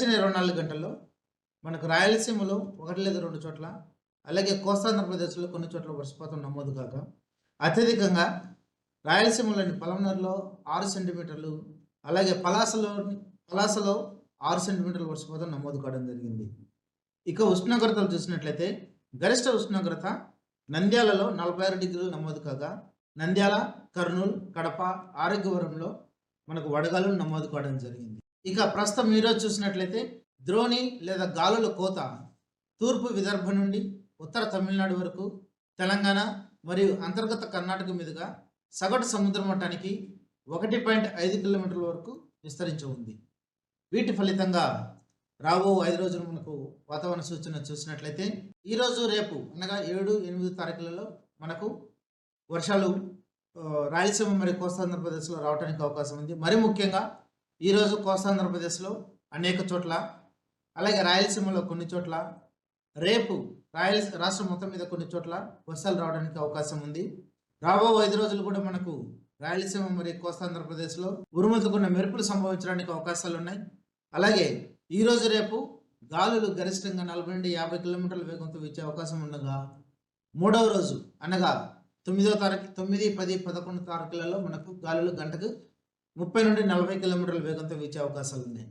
గడిచిన 24 గంటల్లో మనకు రాయలసీమలో 1 లేదా 2 చోట్ల, అలాగే కోస్తాంధ్రప్రదేశ్‌లో కొన్ని చోట్ల వర్షపాతం నమోదు కాగా, అత్యధికంగా రాయలసీమలోని పలమనేరులో 6 సెంటీమీటర్లు, అలాగే పలాసలో 6 సెంటీమీటర్ల వర్షపాతం నమోదు కావడం జరిగింది. ఇక ఉష్ణోగ్రతలు చూసినట్లయితే గరిష్ట ఉష్ణోగ్రత నంద్యాలలో 46 డిగ్రీలు నమోదు కాగా, నంద్యాల, కర్నూలు, కడప, ఆరోగ్యవరంలో మనకు వడగాలులు నమోదు కావడం జరిగింది. ఇక ప్రస్తుతం ఈరోజు చూసినట్లయితే ద్రోణి లేదా గాలుల కోత తూర్పు విదర్భ నుండి ఉత్తర తమిళనాడు వరకు, తెలంగాణ మరియు అంతర్గత కర్ణాటక మీదుగా సగటు సముద్ర మట్టానికి 1.5 కిలోమీటర్ల వరకు విస్తరించి ఉంది. వీటి ఫలితంగా రాబో 5 రోజులు మనకు వాతావరణ సూచన చూసినట్లయితే ఈరోజు రేపు అనగా 7, 8 తారీఖులలో మనకు వర్షాలు రాయలసీమ మరియు కోస్తాంధ్రప్రదేశ్లో రావడానికి అవకాశం ఉంది. మరి ముఖ్యంగా ఈరోజు కోస్తాంధ్రప్రదేశ్లో అనేక చోట్ల, అలాగే రాయలసీమలో కొన్ని చోట్ల, రేపు రాష్ట్రం మొత్తం మీద కొన్ని చోట్ల వర్షాలు రావడానికి అవకాశం ఉంది. రాబో 5 రోజులు కూడా మనకు రాయలసీమ మరియు కోస్తాంధ్రప్రదేశ్లో ఉరుములతో మెరుపులు సంభవించడానికి అవకాశాలు ఉన్నాయి. అలాగే ఈరోజు రేపు గాలులు గరిష్టంగా 40 నుండి 50 కిలోమీటర్ల వేగంతో వీచే అవకాశం ఉండగా, మూడవ రోజు అనగా 9వ తారీఖు 9, 10, 11 తారీఖులలో మనకు గాలులు గంటకు 30 నుండి 40 కిలోమీటర్ల వేగంతో వీచే అవకాశాలు ఉన్నాయి.